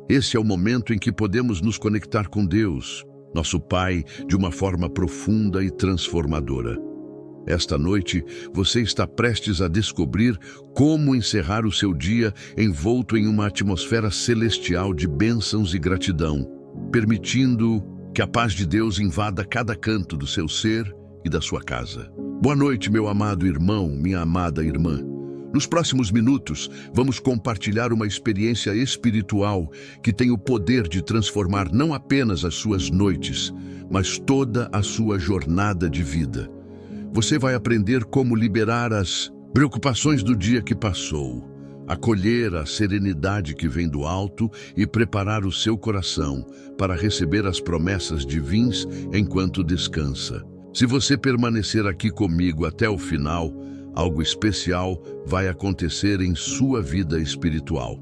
Esse é o momento em que podemos nos conectar com Deus, nosso Pai, de uma forma profunda e transformadora. Esta noite, você está prestes a descobrir como encerrar o seu dia envolto em uma atmosfera celestial de bênçãos e gratidão, permitindo que a paz de Deus invada cada canto do seu ser e da sua casa. Boa noite, meu amado irmão, minha amada irmã. Nos próximos minutos, vamos compartilhar uma experiência espiritual que tem o poder de transformar não apenas as suas noites, mas toda a sua jornada de vida. Você vai aprender como liberar as preocupações do dia que passou, acolher a serenidade que vem do alto e preparar o seu coração para receber as promessas divinas enquanto descansa. Se você permanecer aqui comigo até o final, algo especial vai acontecer em sua vida espiritual.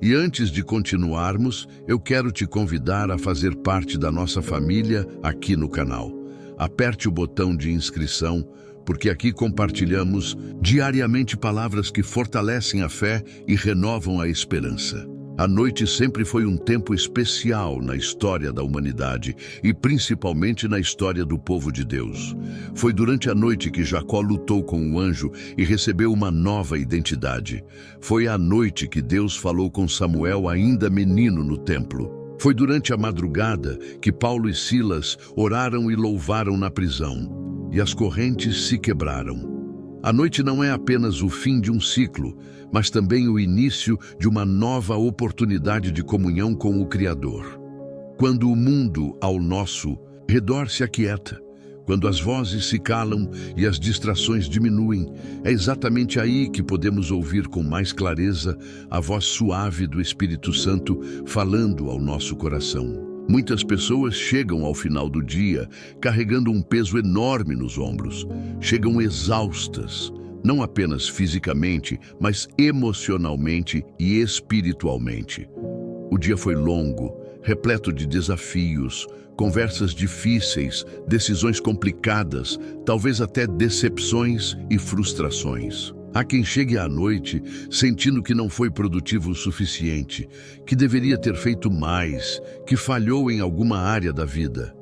E antes de continuarmos, eu quero te convidar a fazer parte da nossa família aqui no canal. Aperte o botão de inscrição, porque aqui compartilhamos diariamente palavras que fortalecem a fé e renovam a esperança. A noite sempre foi um tempo especial na história da humanidade e principalmente na história do povo de Deus. Foi durante a noite que Jacó lutou com o anjo e recebeu uma nova identidade. Foi à noite que Deus falou com Samuel, ainda menino, no templo. Foi durante a madrugada que Paulo e Silas oraram e louvaram na prisão, e as correntes se quebraram. A noite não é apenas o fim de um ciclo, mas também o início de uma nova oportunidade de comunhão com o Criador. Quando o mundo ao nosso redor se aquieta, quando as vozes se calam e as distrações diminuem, é exatamente aí que podemos ouvir com mais clareza a voz suave do Espírito Santo falando ao nosso coração. Muitas pessoas chegam ao final do dia carregando um peso enorme nos ombros. Chegam exaustas, não apenas fisicamente, mas emocionalmente e espiritualmente. O dia foi longo, repleto de desafios, conversas difíceis, decisões complicadas, talvez até decepções e frustrações. Há quem chegue à noite sentindo que não foi produtivo o suficiente, que deveria ter feito mais, que falhou em alguma área da vida.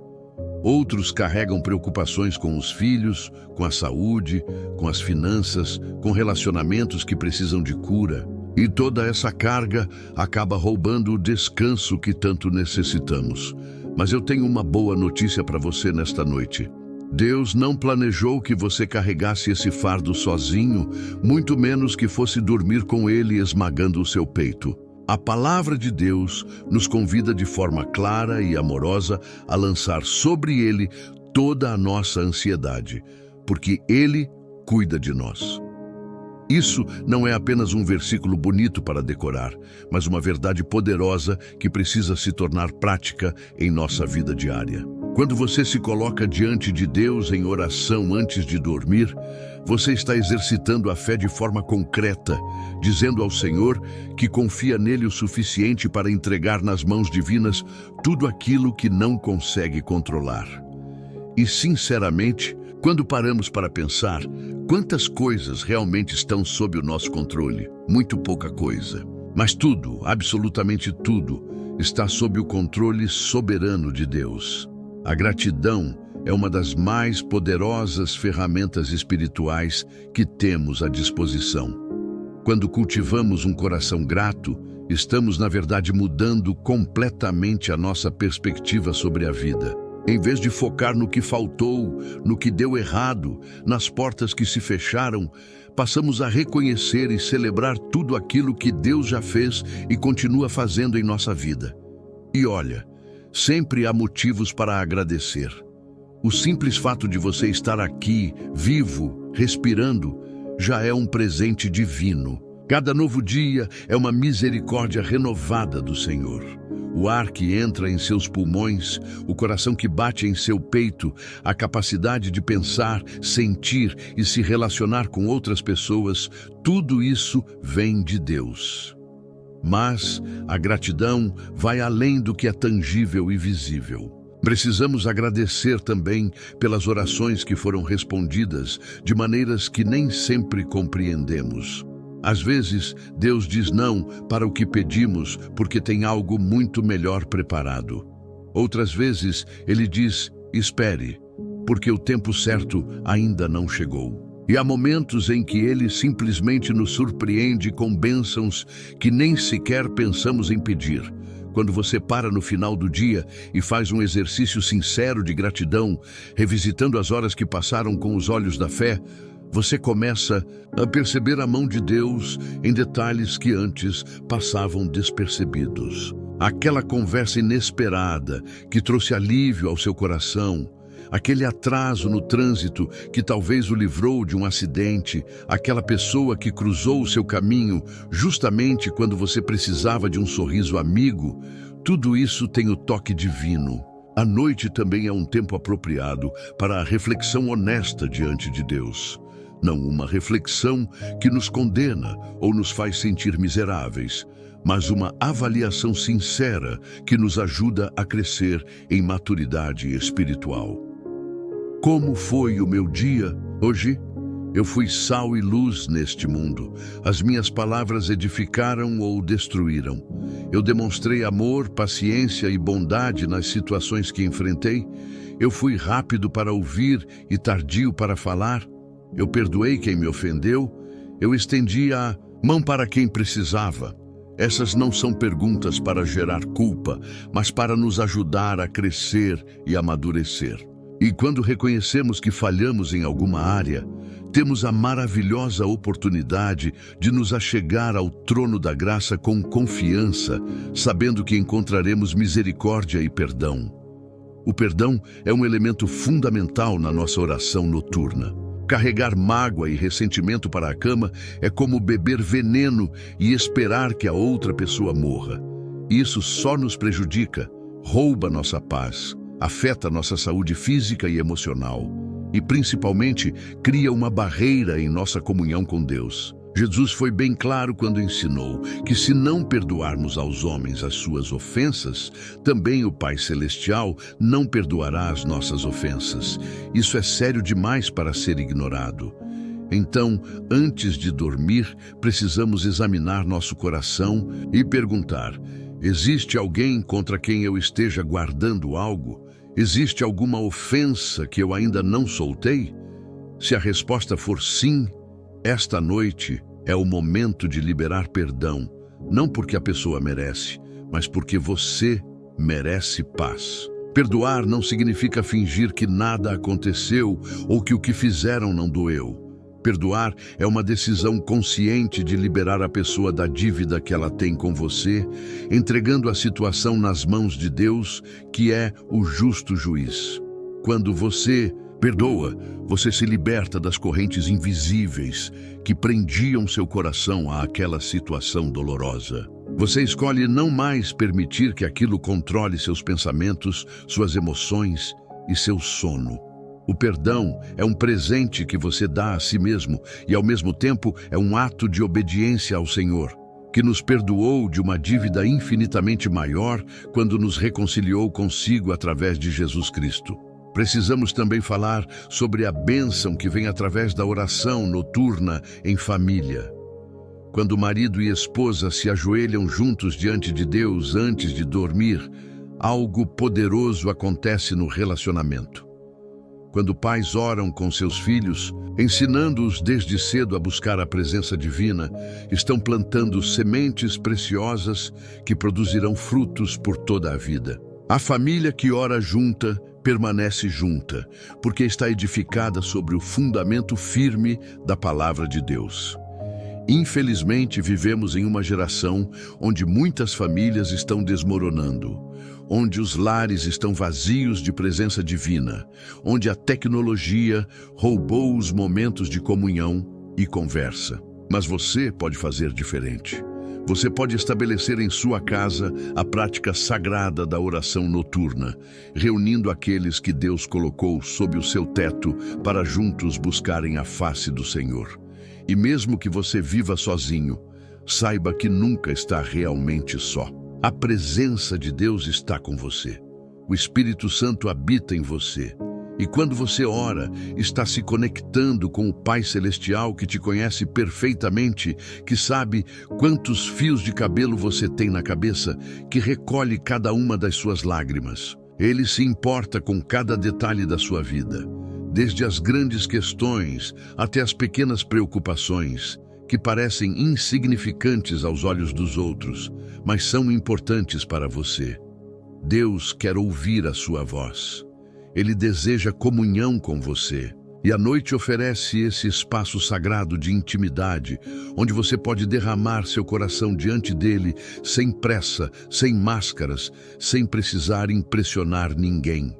Outros carregam preocupações com os filhos, com a saúde, com as finanças, com relacionamentos que precisam de cura. E toda essa carga acaba roubando o descanso que tanto necessitamos. Mas eu tenho uma boa notícia para você nesta noite. Deus não planejou que você carregasse esse fardo sozinho, muito menos que fosse dormir com ele esmagando o seu peito. A palavra de Deus nos convida de forma clara e amorosa a lançar sobre ele toda a nossa ansiedade, porque ele cuida de nós. Isso não é apenas um versículo bonito para decorar, mas uma verdade poderosa que precisa se tornar prática em nossa vida diária. Quando você se coloca diante de Deus em oração antes de dormir, você está exercitando a fé de forma concreta, dizendo ao Senhor que confia nele o suficiente para entregar nas mãos divinas tudo aquilo que não consegue controlar. E, sinceramente, quando paramos para pensar, quantas coisas realmente estão sob o nosso controle? Muito pouca coisa. Mas tudo, absolutamente tudo, está sob o controle soberano de Deus. A gratidão é uma das mais poderosas ferramentas espirituais que temos à disposição. Quando cultivamos um coração grato, estamos, na verdade, mudando completamente a nossa perspectiva sobre a vida. Em vez de focar no que faltou, no que deu errado, nas portas que se fecharam, passamos a reconhecer e celebrar tudo aquilo que Deus já fez e continua fazendo em nossa vida. E olha, sempre há motivos para agradecer. O simples fato de você estar aqui, vivo, respirando, já é um presente divino. Cada novo dia é uma misericórdia renovada do Senhor. O ar que entra em seus pulmões, o coração que bate em seu peito, a capacidade de pensar, sentir e se relacionar com outras pessoas, tudo isso vem de Deus. Mas a gratidão vai além do que é tangível e visível. Precisamos agradecer também pelas orações que foram respondidas de maneiras que nem sempre compreendemos. Às vezes, Deus diz não para o que pedimos porque tem algo muito melhor preparado. Outras vezes, Ele diz, espere, porque o tempo certo ainda não chegou. E há momentos em que Ele simplesmente nos surpreende com bênçãos que nem sequer pensamos em pedir. Quando você para no final do dia e faz um exercício sincero de gratidão, revisitando as horas que passaram com os olhos da fé, você começa a perceber a mão de Deus em detalhes que antes passavam despercebidos. Aquela conversa inesperada que trouxe alívio ao seu coração, aquele atraso no trânsito que talvez o livrou de um acidente, aquela pessoa que cruzou o seu caminho justamente quando você precisava de um sorriso amigo, tudo isso tem o toque divino. A noite também é um tempo apropriado para a reflexão honesta diante de Deus. Não uma reflexão que nos condena ou nos faz sentir miseráveis, mas uma avaliação sincera que nos ajuda a crescer em maturidade espiritual. Como foi o meu dia hoje? Eu fui sal e luz neste mundo. As minhas palavras edificaram ou destruíram. Eu demonstrei amor, paciência e bondade nas situações que enfrentei. Eu fui rápido para ouvir e tardio para falar. Eu perdoei quem me ofendeu. Eu estendi a mão para quem precisava. Essas não são perguntas para gerar culpa, mas para nos ajudar a crescer e amadurecer. E quando reconhecemos que falhamos em alguma área, temos a maravilhosa oportunidade de nos achegar ao trono da graça com confiança, sabendo que encontraremos misericórdia e perdão. O perdão é um elemento fundamental na nossa oração noturna. Carregar mágoa e ressentimento para a cama é como beber veneno e esperar que a outra pessoa morra. Isso só nos prejudica, rouba nossa paz, afeta nossa saúde física e emocional e, principalmente, cria uma barreira em nossa comunhão com Deus. Jesus foi bem claro quando ensinou que se não perdoarmos aos homens as suas ofensas, também o Pai Celestial não perdoará as nossas ofensas. Isso é sério demais para ser ignorado. Então, antes de dormir, precisamos examinar nosso coração e perguntar: existe alguém contra quem eu esteja guardando algo? Existe alguma ofensa que eu ainda não soltei? Se a resposta for sim, esta noite é o momento de liberar perdão, não porque a pessoa merece, mas porque você merece paz. Perdoar não significa fingir que nada aconteceu ou que o que fizeram não doeu. Perdoar é uma decisão consciente de liberar a pessoa da dívida que ela tem com você, entregando a situação nas mãos de Deus, que é o justo juiz. Quando você perdoa, você se liberta das correntes invisíveis que prendiam seu coração àquela situação dolorosa. Você escolhe não mais permitir que aquilo controle seus pensamentos, suas emoções e seu sono. O perdão é um presente que você dá a si mesmo e, ao mesmo tempo, é um ato de obediência ao Senhor, que nos perdoou de uma dívida infinitamente maior quando nos reconciliou consigo através de Jesus Cristo. Precisamos também falar sobre a bênção que vem através da oração noturna em família. Quando marido e esposa se ajoelham juntos diante de Deus antes de dormir, algo poderoso acontece no relacionamento. Quando pais oram com seus filhos, ensinando-os desde cedo a buscar a presença divina, estão plantando sementes preciosas que produzirão frutos por toda a vida. A família que ora junta permanece junta, porque está edificada sobre o fundamento firme da palavra de Deus. Infelizmente, vivemos em uma geração onde muitas famílias estão desmoronando, onde os lares estão vazios de presença divina, onde a tecnologia roubou os momentos de comunhão e conversa. Mas você pode fazer diferente. Você pode estabelecer em sua casa a prática sagrada da oração noturna, reunindo aqueles que Deus colocou sob o seu teto para juntos buscarem a face do Senhor. E mesmo que você viva sozinho, saiba que nunca está realmente só. A presença de Deus está com você. O Espírito Santo habita em você. E quando você ora, está se conectando com o Pai Celestial que te conhece perfeitamente, que sabe quantos fios de cabelo você tem na cabeça, que recolhe cada uma das suas lágrimas. Ele se importa com cada detalhe da sua vida, desde as grandes questões até as pequenas preocupações, que parecem insignificantes aos olhos dos outros, mas são importantes para você. Deus quer ouvir a sua voz. Ele deseja comunhão com você. E a noite oferece esse espaço sagrado de intimidade, onde você pode derramar seu coração diante dele, sem pressa, sem máscaras, sem precisar impressionar ninguém.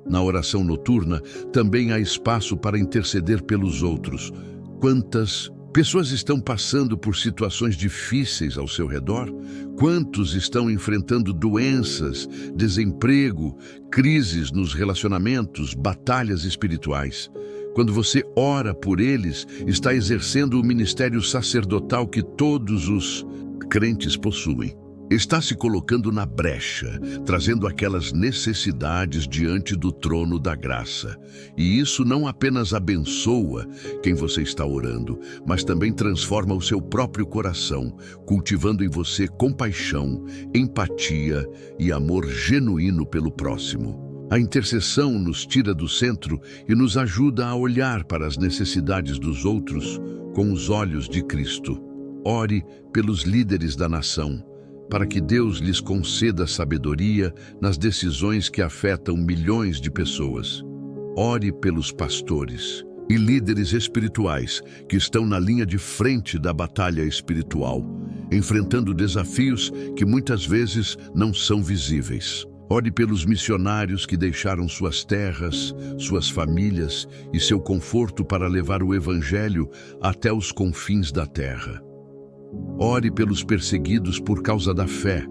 Na oração noturna, também há espaço para interceder pelos outros. Quantas pessoas estão passando por situações difíceis ao seu redor? Quantos estão enfrentando doenças, desemprego, crises nos relacionamentos, batalhas espirituais? Quando você ora por eles, está exercendo o ministério sacerdotal que todos os crentes possuem. Está se colocando na brecha, trazendo aquelas necessidades diante do trono da graça. E isso não apenas abençoa quem você está orando, mas também transforma o seu próprio coração, cultivando em você compaixão, empatia e amor genuíno pelo próximo. A intercessão nos tira do centro e nos ajuda a olhar para as necessidades dos outros com os olhos de Cristo. Ore pelos líderes da nação, para que Deus lhes conceda sabedoria nas decisões que afetam milhões de pessoas. Ore pelos pastores e líderes espirituais que estão na linha de frente da batalha espiritual, enfrentando desafios que muitas vezes não são visíveis. Ore pelos missionários que deixaram suas terras, suas famílias e seu conforto para levar o Evangelho até os confins da terra. Ore pelos perseguidos por causa da fé,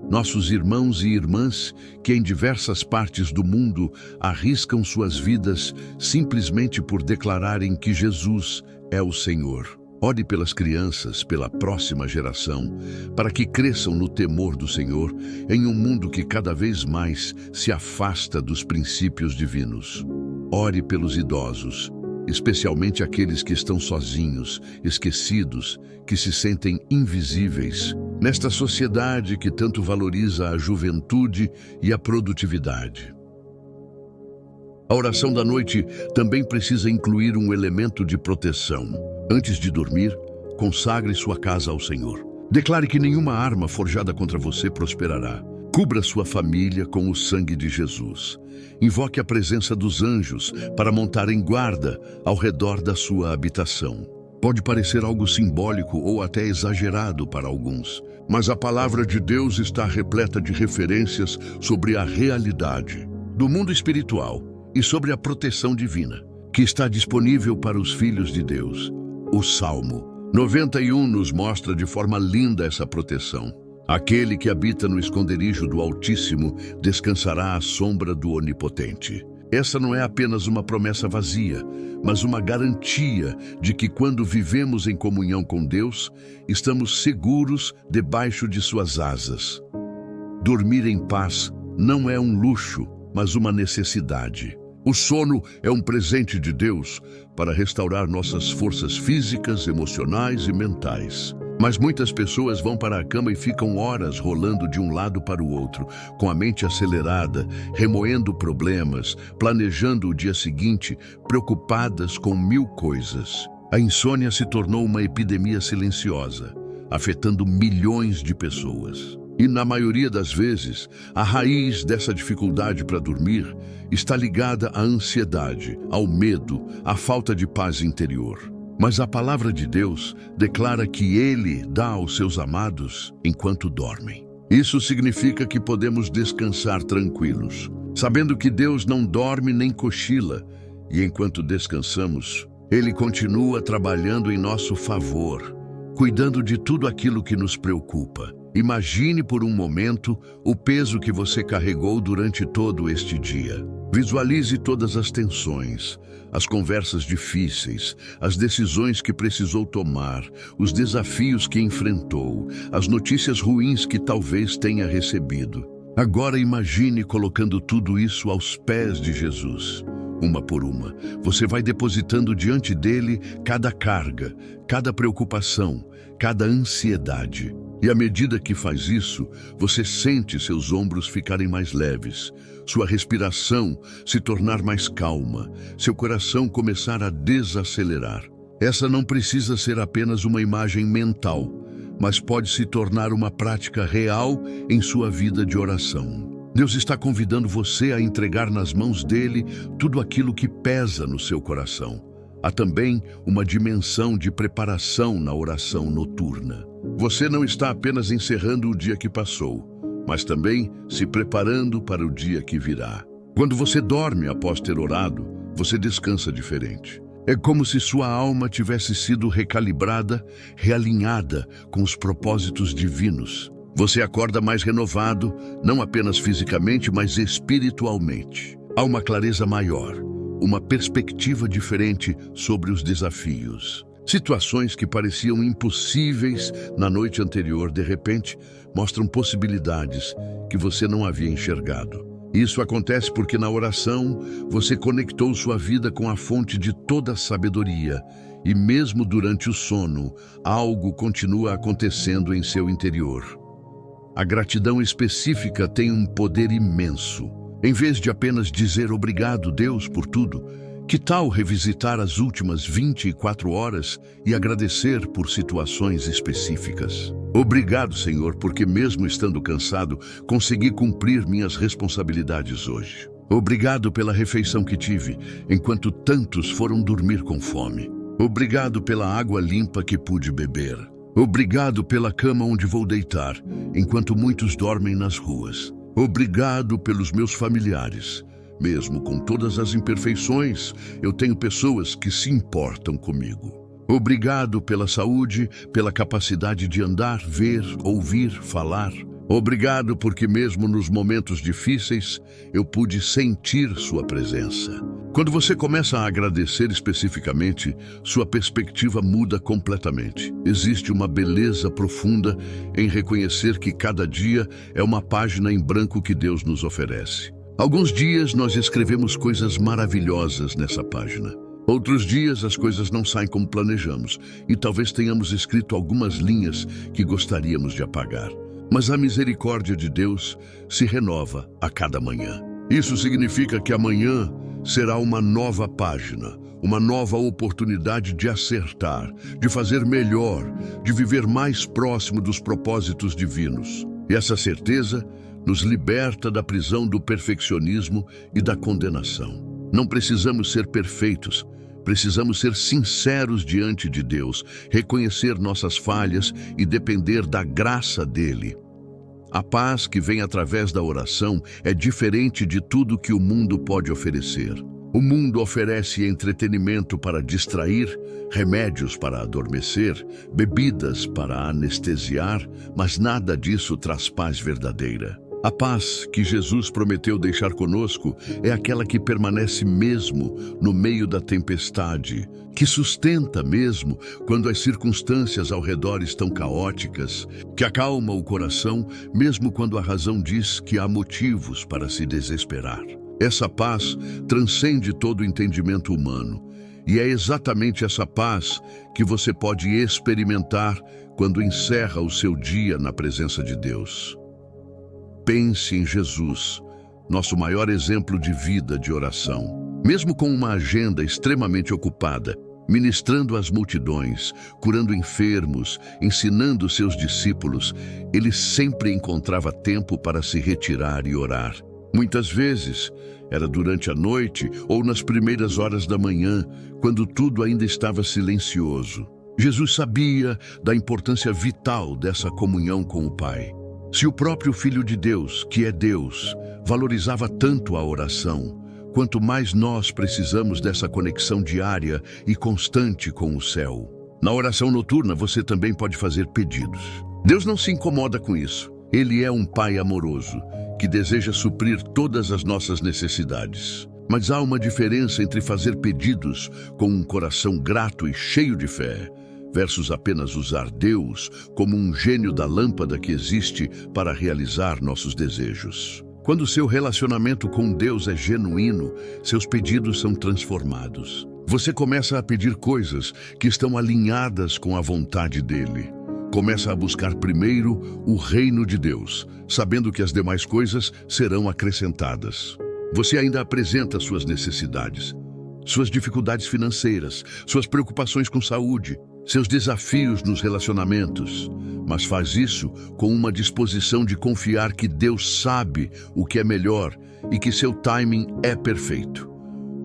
nossos irmãos e irmãs que em diversas partes do mundo arriscam suas vidas simplesmente por declararem que Jesus é o Senhor. Ore pelas crianças, pela próxima geração, para que cresçam no temor do Senhor em um mundo que cada vez mais se afasta dos princípios divinos. Ore pelos idosos, especialmente aqueles que estão sozinhos, esquecidos, que se sentem invisíveis, nesta sociedade que tanto valoriza a juventude e a produtividade. A oração da noite também precisa incluir um elemento de proteção. Antes de dormir, consagre sua casa ao Senhor. Declare que nenhuma arma forjada contra você prosperará. Cubra sua família com o sangue de Jesus. Invoque a presença dos anjos para montarem guarda ao redor da sua habitação. Pode parecer algo simbólico ou até exagerado para alguns, mas a palavra de Deus está repleta de referências sobre a realidade do mundo espiritual e sobre a proteção divina, que está disponível para os filhos de Deus. O Salmo 91 nos mostra de forma linda essa proteção. Aquele que habita no esconderijo do Altíssimo descansará à sombra do Onipotente. Essa não é apenas uma promessa vazia, mas uma garantia de que quando vivemos em comunhão com Deus, estamos seguros debaixo de suas asas. Dormir em paz não é um luxo, mas uma necessidade. O sono é um presente de Deus para restaurar nossas forças físicas, emocionais e mentais. Mas muitas pessoas vão para a cama e ficam horas rolando de um lado para o outro, com a mente acelerada, remoendo problemas, planejando o dia seguinte, preocupadas com 1000 coisas. A insônia se tornou uma epidemia silenciosa, afetando milhões de pessoas. E na maioria das vezes, a raiz dessa dificuldade para dormir está ligada à ansiedade, ao medo, à falta de paz interior. Mas a palavra de Deus declara que Ele dá aos seus amados enquanto dormem. Isso significa que podemos descansar tranquilos, sabendo que Deus não dorme nem cochila, e enquanto descansamos, Ele continua trabalhando em nosso favor, cuidando de tudo aquilo que nos preocupa. Imagine por um momento o peso que você carregou durante todo este dia. Visualize todas as tensões, as conversas difíceis, as decisões que precisou tomar, os desafios que enfrentou, as notícias ruins que talvez tenha recebido. Agora imagine colocando tudo isso aos pés de Jesus. Uma por uma, você vai depositando diante dele cada carga, cada preocupação, cada ansiedade. E à medida que faz isso, você sente seus ombros ficarem mais leves, sua respiração se tornar mais calma, seu coração começar a desacelerar. Essa não precisa ser apenas uma imagem mental, mas pode se tornar uma prática real em sua vida de oração. Deus está convidando você a entregar nas mãos dele tudo aquilo que pesa no seu coração. Há também uma dimensão de preparação na oração noturna. Você não está apenas encerrando o dia que passou, mas também se preparando para o dia que virá. Quando você dorme após ter orado, você descansa diferente. É como se sua alma tivesse sido recalibrada, realinhada com os propósitos divinos. Você acorda mais renovado, não apenas fisicamente, mas espiritualmente. Há uma clareza maior, uma perspectiva diferente sobre os desafios. Situações que pareciam impossíveis na noite anterior, de repente, mostram possibilidades que você não havia enxergado. Isso acontece porque na oração você conectou sua vida com a fonte de toda a sabedoria e mesmo durante o sono, algo continua acontecendo em seu interior. A gratidão específica tem um poder imenso. Em vez de apenas dizer obrigado, Deus, por tudo, que tal revisitar as últimas 24 horas e agradecer por situações específicas? Obrigado, Senhor, porque mesmo estando cansado, consegui cumprir minhas responsabilidades hoje. Obrigado pela refeição que tive, enquanto tantos foram dormir com fome. Obrigado pela água limpa que pude beber. Obrigado pela cama onde vou deitar, enquanto muitos dormem nas ruas. Obrigado pelos meus familiares. Mesmo com todas as imperfeições, eu tenho pessoas que se importam comigo. Obrigado pela saúde, pela capacidade de andar, ver, ouvir, falar. Obrigado porque mesmo nos momentos difíceis, eu pude sentir sua presença. Quando você começa a agradecer especificamente, sua perspectiva muda completamente. Existe uma beleza profunda em reconhecer que cada dia é uma página em branco que Deus nos oferece. Alguns dias nós escrevemos coisas maravilhosas nessa página. Outros dias as coisas não saem como planejamos e talvez tenhamos escrito algumas linhas que gostaríamos de apagar. Mas a misericórdia de Deus se renova a cada manhã. Isso significa que amanhã será uma nova página, uma nova oportunidade de acertar, de fazer melhor, de viver mais próximo dos propósitos divinos. E essa certeza nos liberta da prisão do perfeccionismo e da condenação. Não precisamos ser perfeitos, precisamos ser sinceros diante de Deus, reconhecer nossas falhas e depender da graça dele. A paz que vem através da oração é diferente de tudo que o mundo pode oferecer. O mundo oferece entretenimento para distrair, remédios para adormecer, bebidas para anestesiar, mas nada disso traz paz verdadeira. A paz que Jesus prometeu deixar conosco é aquela que permanece mesmo no meio da tempestade, que sustenta mesmo quando as circunstâncias ao redor estão caóticas, que acalma o coração mesmo quando a razão diz que há motivos para se desesperar. Essa paz transcende todo o entendimento humano, e é exatamente essa paz que você pode experimentar quando encerra o seu dia na presença de Deus. Pense em Jesus, nosso maior exemplo de vida de oração. Mesmo com uma agenda extremamente ocupada, ministrando às multidões, curando enfermos, ensinando seus discípulos, ele sempre encontrava tempo para se retirar e orar. Muitas vezes, era durante a noite ou nas primeiras horas da manhã, quando tudo ainda estava silencioso. Jesus sabia da importância vital dessa comunhão com o Pai. Se o próprio Filho de Deus, que é Deus, valorizava tanto a oração, quanto mais nós precisamos dessa conexão diária e constante com o céu. Na oração noturna, você também pode fazer pedidos. Deus não se incomoda com isso. Ele é um Pai amoroso, que deseja suprir todas as nossas necessidades. Mas há uma diferença entre fazer pedidos com um coração grato e cheio de fé, versus apenas usar Deus como um gênio da lâmpada que existe para realizar nossos desejos. Quando seu relacionamento com Deus é genuíno, seus pedidos são transformados. Você começa a pedir coisas que estão alinhadas com a vontade dele. Começa a buscar primeiro o reino de Deus, sabendo que as demais coisas serão acrescentadas. Você ainda apresenta suas necessidades, suas dificuldades financeiras, suas preocupações com saúde, seus desafios nos relacionamentos, mas faz isso com uma disposição de confiar que Deus sabe o que é melhor e que seu timing é perfeito.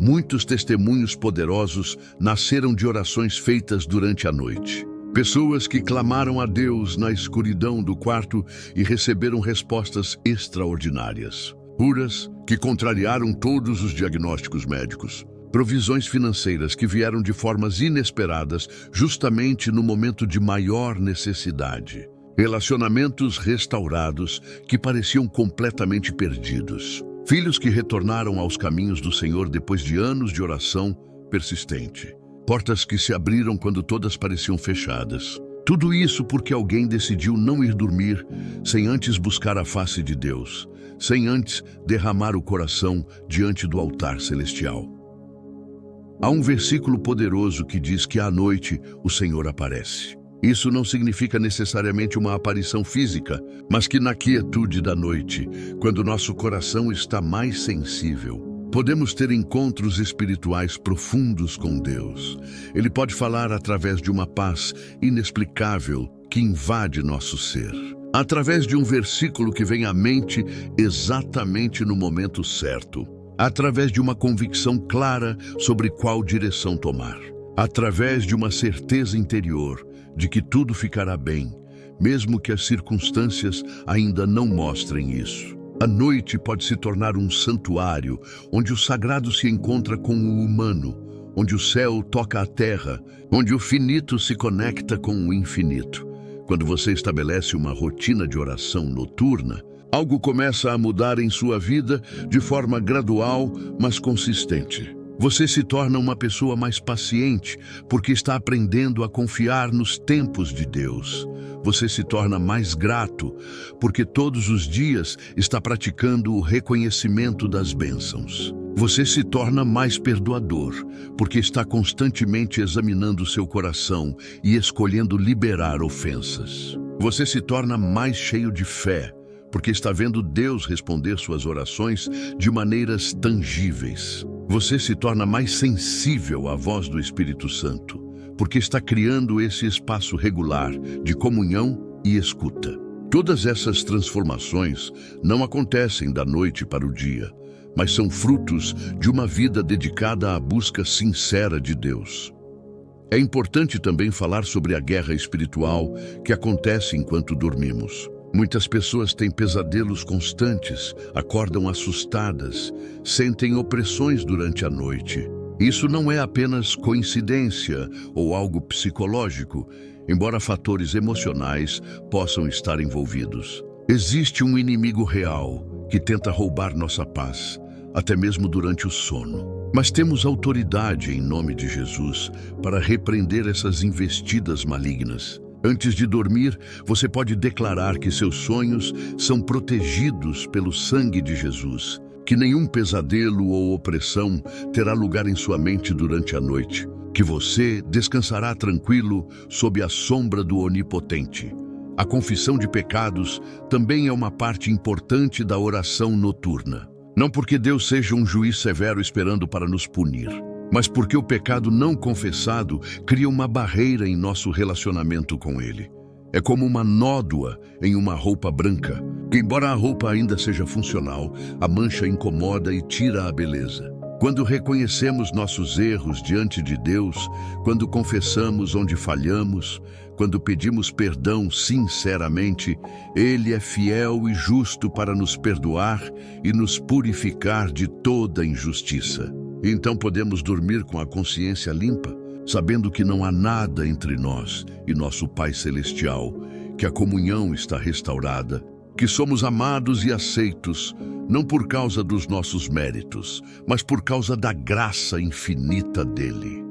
Muitos testemunhos poderosos nasceram de orações feitas durante a noite. Pessoas que clamaram a Deus na escuridão do quarto e receberam respostas extraordinárias. Curas que contrariaram todos os diagnósticos médicos. Provisões financeiras que vieram de formas inesperadas justamente no momento de maior necessidade. Relacionamentos restaurados que pareciam completamente perdidos. Filhos que retornaram aos caminhos do Senhor depois de anos de oração persistente. Portas que se abriram quando todas pareciam fechadas. Tudo isso porque alguém decidiu não ir dormir sem antes buscar a face de Deus, sem antes derramar o coração diante do altar celestial. Há um versículo poderoso que diz que à noite o Senhor aparece. Isso não significa necessariamente uma aparição física, mas que na quietude da noite, quando nosso coração está mais sensível, podemos ter encontros espirituais profundos com Deus. Ele pode falar através de uma paz inexplicável que invade nosso ser. Através de um versículo que vem à mente exatamente no momento certo. Através de uma convicção clara sobre qual direção tomar. Através de uma certeza interior de que tudo ficará bem, mesmo que as circunstâncias ainda não mostrem isso. A noite pode se tornar um santuário, onde o sagrado se encontra com o humano, onde o céu toca a terra, onde o finito se conecta com o infinito. Quando você estabelece uma rotina de oração noturna, algo começa a mudar em sua vida de forma gradual, mas consistente. Você se torna uma pessoa mais paciente, porque está aprendendo a confiar nos tempos de Deus. Você se torna mais grato, porque todos os dias está praticando o reconhecimento das bênçãos. Você se torna mais perdoador, porque está constantemente examinando seu coração e escolhendo liberar ofensas. Você se torna mais cheio de fé, porque está vendo Deus responder suas orações de maneiras tangíveis. Você se torna mais sensível à voz do Espírito Santo, porque está criando esse espaço regular de comunhão e escuta. Todas essas transformações não acontecem da noite para o dia, mas são frutos de uma vida dedicada à busca sincera de Deus. É importante também falar sobre a guerra espiritual que acontece enquanto dormimos. Muitas pessoas têm pesadelos constantes, acordam assustadas, sentem opressões durante a noite. Isso não é apenas coincidência ou algo psicológico, embora fatores emocionais possam estar envolvidos. Existe um inimigo real que tenta roubar nossa paz, até mesmo durante o sono. Mas temos autoridade em nome de Jesus para repreender essas investidas malignas. Antes de dormir, você pode declarar que seus sonhos são protegidos pelo sangue de Jesus, que nenhum pesadelo ou opressão terá lugar em sua mente durante a noite, que você descansará tranquilo sob a sombra do Onipotente. A confissão de pecados também é uma parte importante da oração noturna. Não porque Deus seja um juiz severo esperando para nos punir, mas porque o pecado não confessado cria uma barreira em nosso relacionamento com Ele. É como uma nódoa em uma roupa branca, que embora a roupa ainda seja funcional, a mancha incomoda e tira a beleza. Quando reconhecemos nossos erros diante de Deus, quando confessamos onde falhamos, quando pedimos perdão sinceramente, Ele é fiel e justo para nos perdoar e nos purificar de toda injustiça. Então podemos dormir com a consciência limpa, sabendo que não há nada entre nós e nosso Pai Celestial, que a comunhão está restaurada, que somos amados e aceitos, não por causa dos nossos méritos, mas por causa da graça infinita dele.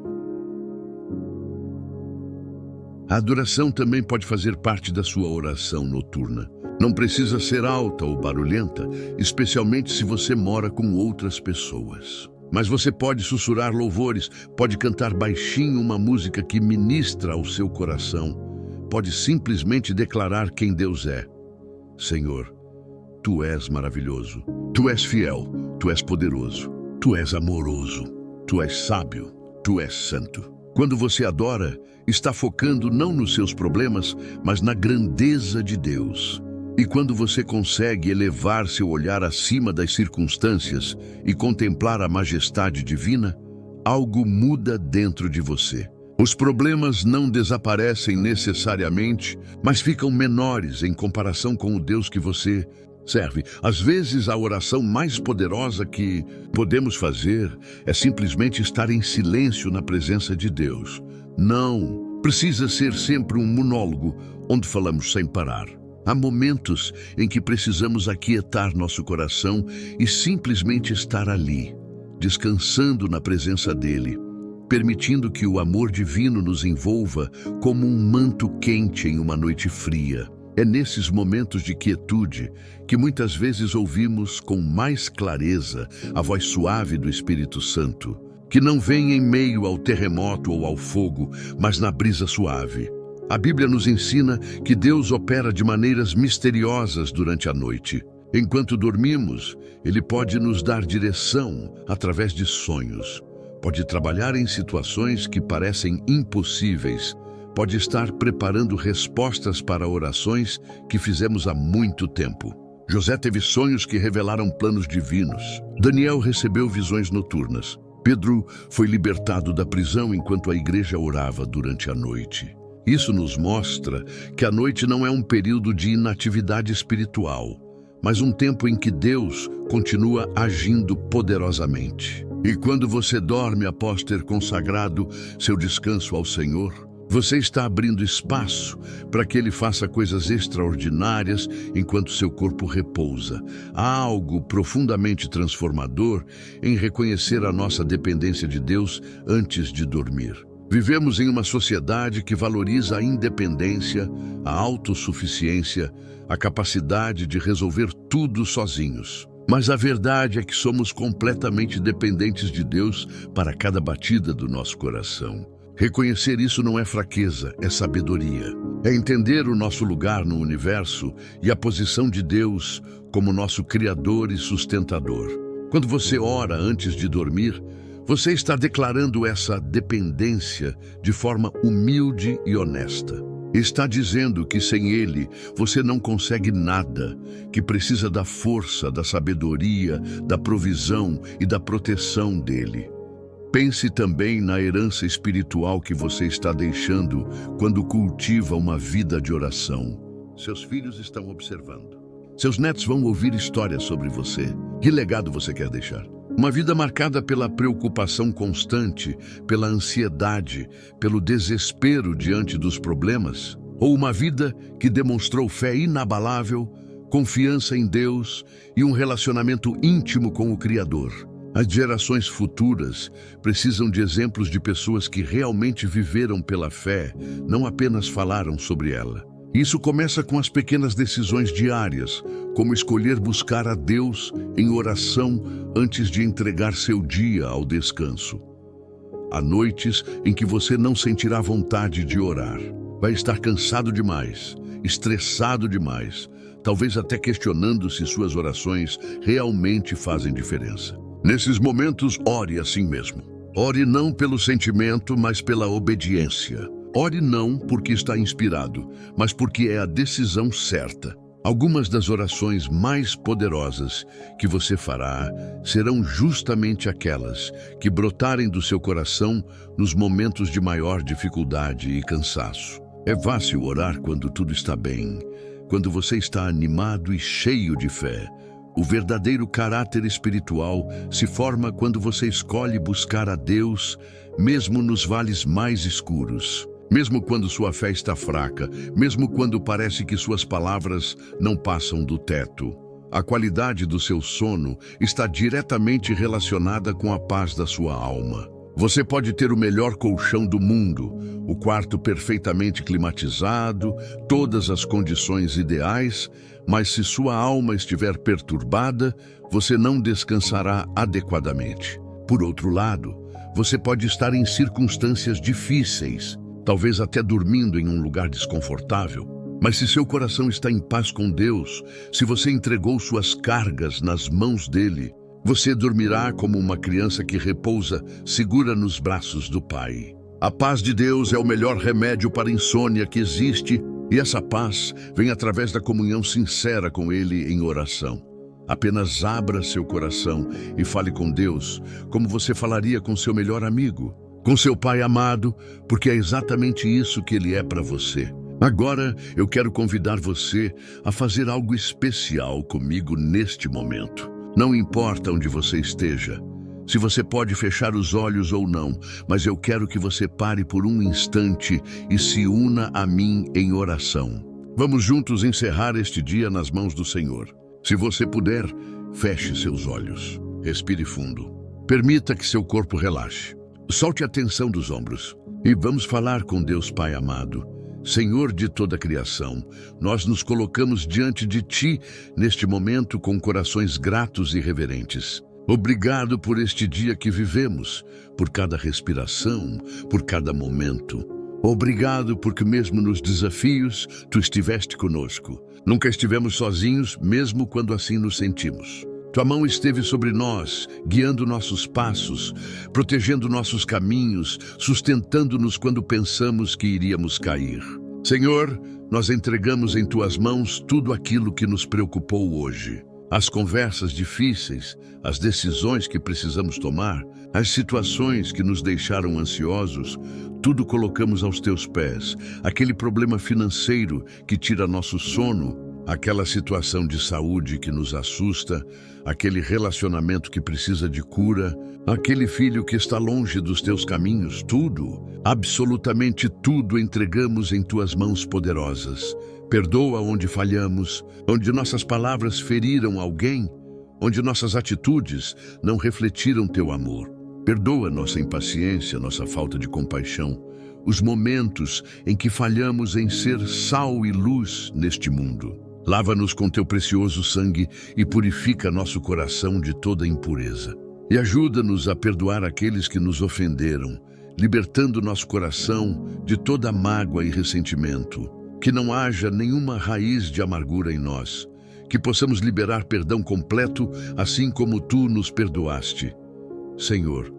A adoração também pode fazer parte da sua oração noturna. Não precisa ser alta ou barulhenta, especialmente se você mora com outras pessoas. Mas você pode sussurrar louvores, pode cantar baixinho uma música que ministra ao seu coração, pode simplesmente declarar quem Deus é. Senhor, Tu és maravilhoso, Tu és fiel, Tu és poderoso, Tu és amoroso, Tu és sábio, Tu és santo. Quando você adora, está focando não nos seus problemas, mas na grandeza de Deus. E quando você consegue elevar seu olhar acima das circunstâncias e contemplar a majestade divina, algo muda dentro de você. Os problemas não desaparecem necessariamente, mas ficam menores em comparação com o Deus que você serve. Às vezes, a oração mais poderosa que podemos fazer é simplesmente estar em silêncio na presença de Deus. Não precisa ser sempre um monólogo onde falamos sem parar. Há momentos em que precisamos aquietar nosso coração e simplesmente estar ali, descansando na presença dele, permitindo que o amor divino nos envolva como um manto quente em uma noite fria. É nesses momentos de quietude que muitas vezes ouvimos com mais clareza a voz suave do Espírito Santo, que não vem em meio ao terremoto ou ao fogo, mas na brisa suave. A Bíblia nos ensina que Deus opera de maneiras misteriosas durante a noite. Enquanto dormimos, Ele pode nos dar direção através de sonhos. Pode trabalhar em situações que parecem impossíveis. Pode estar preparando respostas para orações que fizemos há muito tempo. José teve sonhos que revelaram planos divinos. Daniel recebeu visões noturnas. Pedro foi libertado da prisão enquanto a igreja orava durante a noite. Isso nos mostra que a noite não é um período de inatividade espiritual, mas um tempo em que Deus continua agindo poderosamente. E quando você dorme após ter consagrado seu descanso ao Senhor, você está abrindo espaço para que Ele faça coisas extraordinárias enquanto seu corpo repousa. Há algo profundamente transformador em reconhecer a nossa dependência de Deus antes de dormir. Vivemos em uma sociedade que valoriza a independência, a autossuficiência, a capacidade de resolver tudo sozinhos. Mas a verdade é que somos completamente dependentes de Deus para cada batida do nosso coração. Reconhecer isso não é fraqueza, é sabedoria. É entender o nosso lugar no universo e a posição de Deus como nosso Criador e sustentador. Quando você ora antes de dormir, você está declarando essa dependência de forma humilde e honesta. Está dizendo que sem Ele você não consegue nada, que precisa da força, da sabedoria, da provisão e da proteção dele. Pense também na herança espiritual que você está deixando quando cultiva uma vida de oração. Seus filhos estão observando. Seus netos vão ouvir histórias sobre você. Que legado você quer deixar? Uma vida marcada pela preocupação constante, pela ansiedade, pelo desespero diante dos problemas? Ou uma vida que demonstrou fé inabalável, confiança em Deus e um relacionamento íntimo com o Criador? As gerações futuras precisam de exemplos de pessoas que realmente viveram pela fé, não apenas falaram sobre ela. Isso começa com as pequenas decisões diárias, como escolher buscar a Deus em oração antes de entregar seu dia ao descanso. Há noites em que você não sentirá vontade de orar. Vai estar cansado demais, estressado demais, talvez até questionando se suas orações realmente fazem diferença. Nesses momentos, ore assim mesmo. Ore não pelo sentimento, mas pela obediência. Ore não porque está inspirado, mas porque é a decisão certa. Algumas das orações mais poderosas que você fará serão justamente aquelas que brotarem do seu coração nos momentos de maior dificuldade e cansaço. É fácil orar quando tudo está bem, quando você está animado e cheio de fé. O verdadeiro caráter espiritual se forma quando você escolhe buscar a Deus, mesmo nos vales mais escuros. Mesmo quando sua fé está fraca, mesmo quando parece que suas palavras não passam do teto. A qualidade do seu sono está diretamente relacionada com a paz da sua alma. Você pode ter o melhor colchão do mundo, o quarto perfeitamente climatizado, todas as condições ideais, mas se sua alma estiver perturbada, você não descansará adequadamente. Por outro lado, você pode estar em circunstâncias difíceis, talvez até dormindo em um lugar desconfortável. Mas se seu coração está em paz com Deus, se você entregou suas cargas nas mãos dele, você dormirá como uma criança que repousa segura nos braços do Pai. A paz de Deus é o melhor remédio para a insônia que existe, e essa paz vem através da comunhão sincera com Ele em oração. Apenas abra seu coração e fale com Deus como você falaria com seu melhor amigo, com seu Pai amado, porque é exatamente isso que Ele é para você. Agora eu quero convidar você a fazer algo especial comigo neste momento. Não importa onde você esteja, se você pode fechar os olhos ou não, mas eu quero que você pare por um instante e se una a mim em oração. Vamos juntos encerrar este dia nas mãos do Senhor. Se você puder, feche seus olhos. Respire fundo. Permita que seu corpo relaxe. Solte a tensão dos ombros e vamos falar com Deus Pai amado. Senhor de toda a criação, nós nos colocamos diante de Ti neste momento com corações gratos e reverentes. Obrigado por este dia que vivemos, por cada respiração, por cada momento. Obrigado porque mesmo nos desafios, Tu estiveste conosco. Nunca estivemos sozinhos, mesmo quando assim nos sentimos. Tua mão esteve sobre nós, guiando nossos passos, protegendo nossos caminhos, sustentando-nos quando pensamos que iríamos cair. Senhor, nós entregamos em Tuas mãos tudo aquilo que nos preocupou hoje. As conversas difíceis, as decisões que precisamos tomar, as situações que nos deixaram ansiosos, tudo colocamos aos Teus pés. Aquele problema financeiro que tira nosso sono, aquela situação de saúde que nos assusta, aquele relacionamento que precisa de cura, aquele filho que está longe dos Teus caminhos, tudo, absolutamente tudo entregamos em Tuas mãos poderosas. Perdoa onde falhamos, onde nossas palavras feriram alguém, onde nossas atitudes não refletiram Teu amor. Perdoa nossa impaciência, nossa falta de compaixão, os momentos em que falhamos em ser sal e luz neste mundo. Lava-nos com Teu precioso sangue e purifica nosso coração de toda impureza. E ajuda-nos a perdoar aqueles que nos ofenderam, libertando nosso coração de toda mágoa e ressentimento. Que não haja nenhuma raiz de amargura em nós. Que possamos liberar perdão completo, assim como Tu nos perdoaste. Senhor,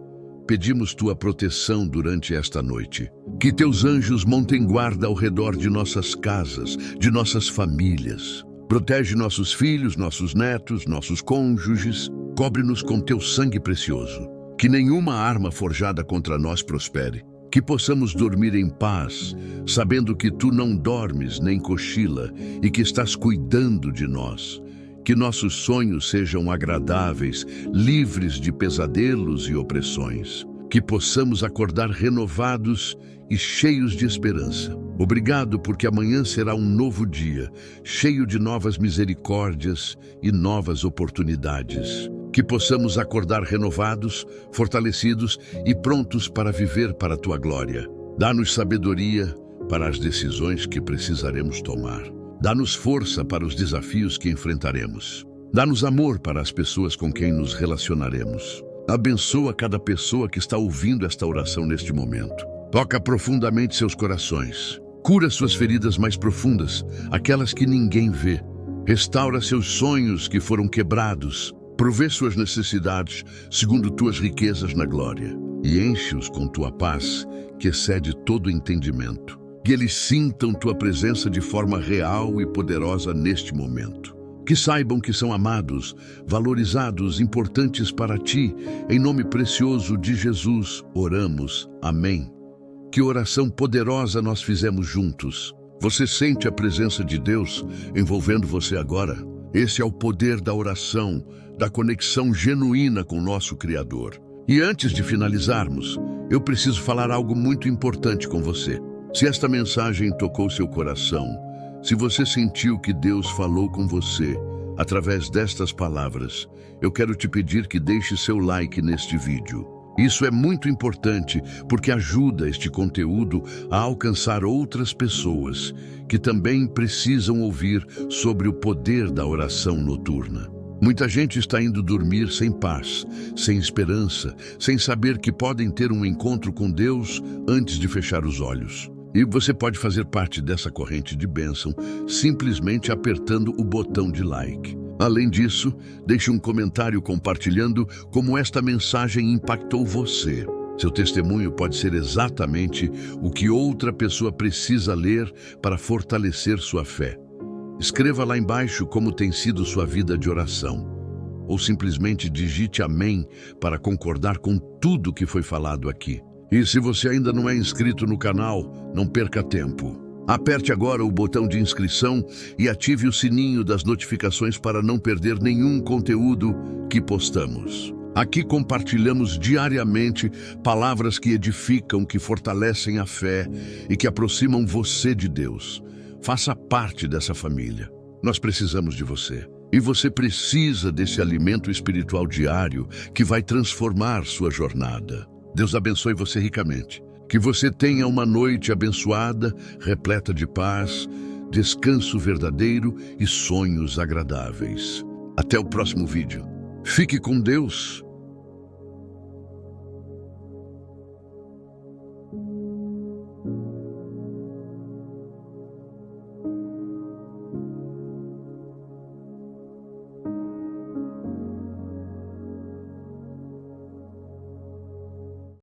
pedimos Tua proteção durante esta noite. Que Teus anjos montem guarda ao redor de nossas casas, de nossas famílias. Protege nossos filhos, nossos netos, nossos cônjuges. Cobre-nos com Teu sangue precioso. Que nenhuma arma forjada contra nós prospere. Que possamos dormir em paz, sabendo que Tu não dormes nem cochila e que estás cuidando de nós. Que nossos sonhos sejam agradáveis, livres de pesadelos e opressões. Que possamos acordar renovados e cheios de esperança. Obrigado porque amanhã será um novo dia, cheio de novas misericórdias e novas oportunidades. Que possamos acordar renovados, fortalecidos e prontos para viver para a Tua glória. Dá-nos sabedoria para as decisões que precisaremos tomar. Dá-nos força para os desafios que enfrentaremos. Dá-nos amor para as pessoas com quem nos relacionaremos. Abençoa cada pessoa que está ouvindo esta oração neste momento. Toca profundamente seus corações. Cura suas feridas mais profundas, aquelas que ninguém vê. Restaura seus sonhos que foram quebrados. Provê suas necessidades segundo Tuas riquezas na glória. E enche-os com Tua paz, que excede todo entendimento. Que eles sintam Tua presença de forma real e poderosa neste momento. Que saibam que são amados, valorizados, importantes para Ti. Em nome precioso de Jesus, oramos. Amém. Que oração poderosa nós fizemos juntos. Você sente a presença de Deus envolvendo você agora? Esse é o poder da oração, da conexão genuína com nosso Criador. E antes de finalizarmos, eu preciso falar algo muito importante com você. Se esta mensagem tocou seu coração, se você sentiu que Deus falou com você através destas palavras, eu quero te pedir que deixe seu like neste vídeo. Isso é muito importante porque ajuda este conteúdo a alcançar outras pessoas que também precisam ouvir sobre o poder da oração noturna. Muita gente está indo dormir sem paz, sem esperança, sem saber que podem ter um encontro com Deus antes de fechar os olhos. E você pode fazer parte dessa corrente de bênção simplesmente apertando o botão de like. Além disso, deixe um comentário compartilhando como esta mensagem impactou você. Seu testemunho pode ser exatamente o que outra pessoa precisa ler para fortalecer sua fé. Escreva lá embaixo como tem sido sua vida de oração. Ou simplesmente digite amém para concordar com tudo que foi falado aqui. E se você ainda não é inscrito no canal, não perca tempo. Aperte agora o botão de inscrição e ative o sininho das notificações para não perder nenhum conteúdo que postamos. Aqui compartilhamos diariamente palavras que edificam, que fortalecem a fé e que aproximam você de Deus. Faça parte dessa família. Nós precisamos de você. E você precisa desse alimento espiritual diário que vai transformar sua jornada. Deus abençoe você ricamente. Que você tenha uma noite abençoada, repleta de paz, descanso verdadeiro e sonhos agradáveis. Até o próximo vídeo. Fique com Deus